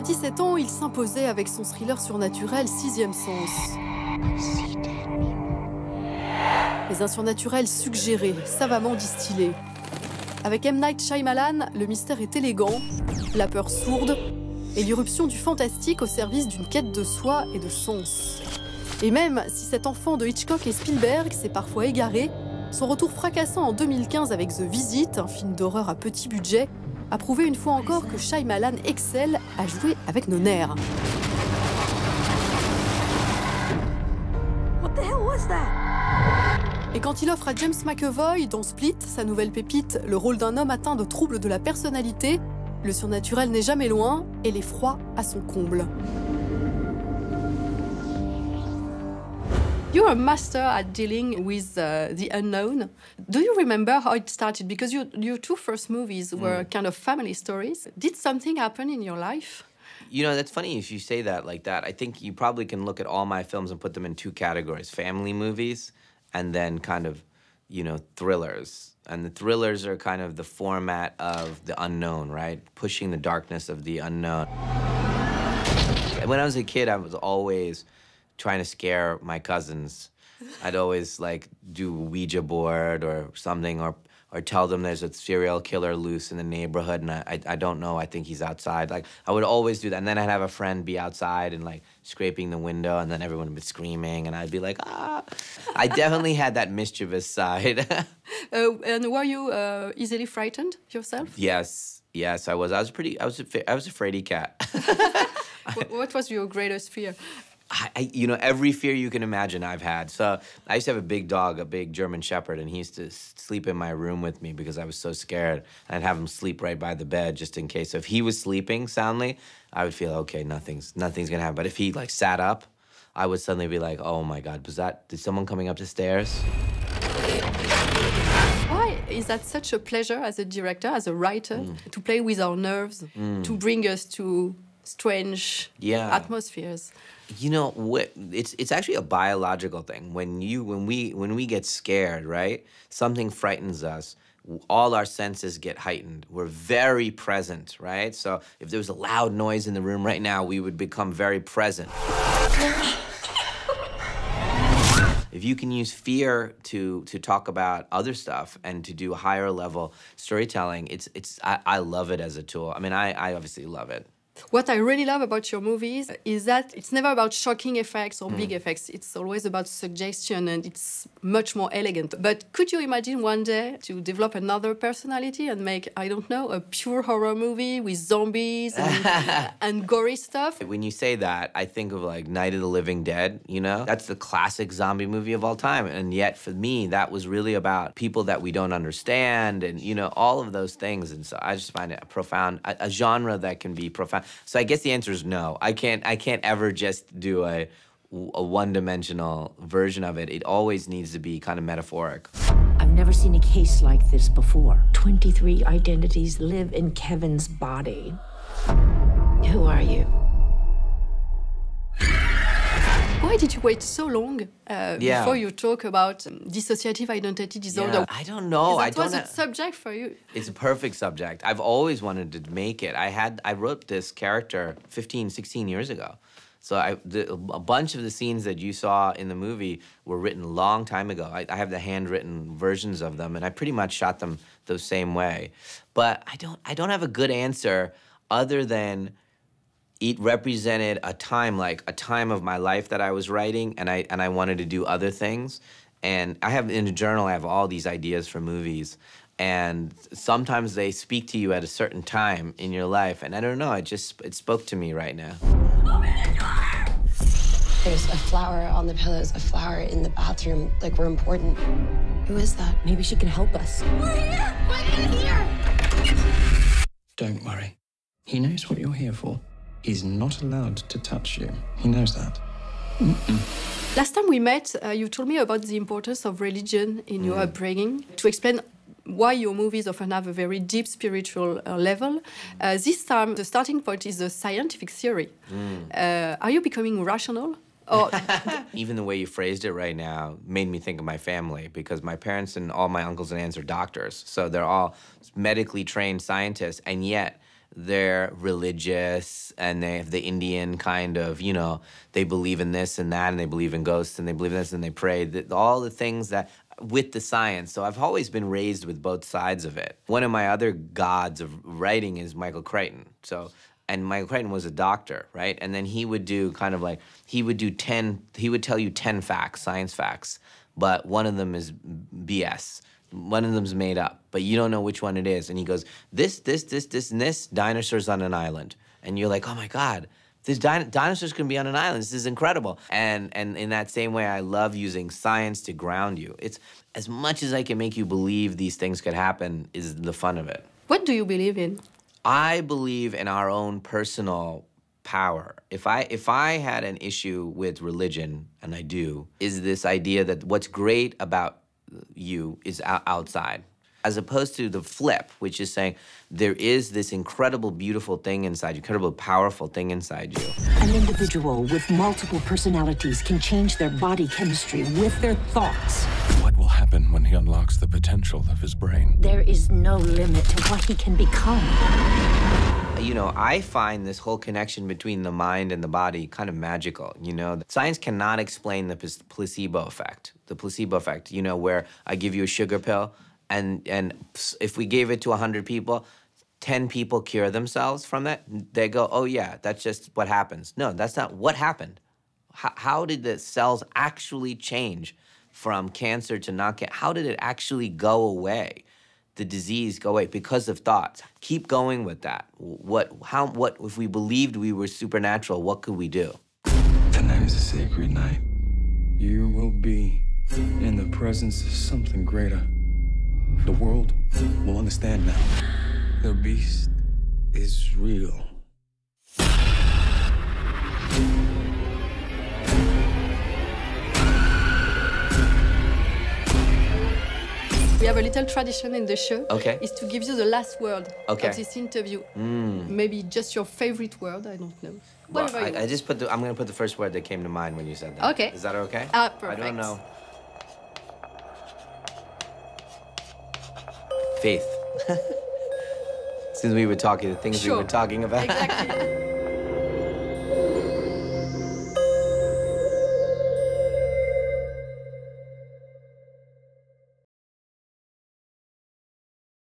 à 17 ans, il s'imposait avec son thriller surnaturel Sixième Sens. Mais un surnaturel suggéré, savamment distillé. Avec M. Night Shyamalan, le mystère est élégant, la peur sourde et l'irruption du fantastique au service d'une quête de soi et de sens. Et même si cet enfant de Hitchcock et Spielberg s'est parfois égaré, son retour fracassant en 2015 avec The Visit, un film d'horreur à petit budget, a prouvé une fois encore que Shyamalan excelle à jouer avec nos nerfs. What the hell was that? Et quand il offre à James McAvoy, dans Split, sa nouvelle pépite, le rôle d'un homme atteint de troubles de la personnalité, le surnaturel n'est jamais loin et l'effroi à son comble. You're a master at dealing with the unknown. Do you remember how it started? Because your two first movies were kind of family stories. Did something happen in your life? You know, that's funny if you say that like that. I think you probably can look at all my films and put them in two categories: family movies and then kind of, you know, thrillers. And the thrillers are kind of the format of the unknown, right? Pushing the darkness of the unknown. When I was a kid, I was always trying to scare my cousins. I'd always like do a Ouija board or something, or tell them there's a serial killer loose in the neighborhood and I don't know, I think he's outside. Like, I would always do that. And then I'd have a friend be outside and like scraping the window and then everyone would be screaming and I'd be like, ah. I definitely had that mischievous side. And were you easily frightened yourself? Yes, I was. I was a fraidy cat. What was your greatest fear? You know, every fear you can imagine I've had. So I used to have a big dog, a big German Shepherd, and he used to sleep in my room with me because I was so scared. And I'd have him sleep right by the bed just in case. So if he was sleeping soundly, I would feel, okay, nothing's gonna happen. But if he like sat up, I would suddenly be like, oh my God, did someone coming up the stairs? Why is that such a pleasure as a director, as a writer, to play with our nerves, to bring us to strange atmospheres? You know what? It's actually a biological thing. When we get scared, right? Something frightens us. All our senses get heightened. We're very present, right? So if there was a loud noise in the room right now, we would become very present. If you can use fear to talk about other stuff and to do higher level storytelling, I love it as a tool. I mean, I obviously love it. What I really love about your movies is that it's never about shocking effects or big effects. It's always about suggestion and it's much more elegant. But could you imagine one day to develop another personality and make, I don't know, a pure horror movie with zombies and gory stuff? When you say that, I think of like Night of the Living Dead, you know? That's the classic zombie movie of all time. And yet for me, that was really about people that we don't understand and, you know, all of those things. And so I just find it a profound, a genre that can be profound. So I guess the answer is no. I can't ever just do a one-dimensional version of it. It always needs to be kind of metaphoric. I've never seen a case like this before. 23 identities live in Kevin's body. Who are you? Why did you wait so long before you talk about dissociative identity disorder? Yeah, I don't know. That was a subject for you. It's a perfect subject. I've always wanted to make it. I wrote this character 15, 16 years ago. So a bunch of the scenes that you saw in the movie were written a long time ago. I have the handwritten versions of them, and I pretty much shot them the same way. But I don't have a good answer other than it represented a time of my life that I was writing, and I wanted to do other things. And I have in a journal, I have all these ideas for movies, and sometimes they speak to you at a certain time in your life, and I don't know, it spoke to me right now. There's a flower on the pillows, a flower in the bathroom, like we're important. Who is that? Maybe she can help us. We're here! We're here! Don't worry. He knows what you're here for. He's not allowed to touch you. He knows that. Last time we met, you told me about the importance of religion in your upbringing, to explain why your movies often have a very deep spiritual level. This time, the starting point is a scientific theory. Are you becoming rational? Or Even the way you phrased it right now made me think of my family, because my parents and all my uncles and aunts are doctors. So they're all medically trained scientists, and yet they're religious and they have the Indian kind of, you know, they believe in this and that and they believe in ghosts and they believe in this and they pray. All the things that, with the science. So I've always been raised with both sides of it. One of my other gods of writing is Michael Crichton. And Michael Crichton was a doctor, right? And then he would do kind of like, he would tell you 10 facts, science facts, but one of them is BS. One of them's made up, but you don't know which one it is. And he goes, this, and this, dinosaurs on an island. And you're like, oh my God, this dinosaurs can be on an island. This is incredible. And in that same way, I love using science to ground you. It's as much as I can make you believe these things could happen is the fun of it. What do you believe in? I believe in our own personal power. If I had an issue with religion, and I do, is this idea that what's great about you is outside, as opposed to the flip, which is saying there is this incredible, beautiful thing inside you, incredible, powerful thing inside you. An individual with multiple personalities can change their body chemistry with their thoughts. What will happen when he unlocks the potential of his brain? There is no limit to what he can become. You know, I find this whole connection between the mind and the body kind of magical, you know? Science cannot explain the placebo effect. The placebo effect, you know, where I give you a sugar pill, and if we gave it to 100 people, 10 people cure themselves from that, they go, oh yeah, that's just what happens. No, that's not what happened. How did the cells actually change from cancer to not cancer? How did it actually go away? The disease go away because of thoughts. Keep going with that. What if we believed we were supernatural, what could we do? Tonight is a sacred night. You will be in the presence of something greater. The world will understand now. The beast is real. We have a little tradition in the show. Okay. Is to give you the last word Okay. of this interview. Maybe just your favorite word, I don't know. Whatever you I want. just I'm gonna put the first word that came to mind when you said that. Okay. Is that okay? Perfect. I don't know. Faith. Since we were talking, the things we were talking about. Exactly.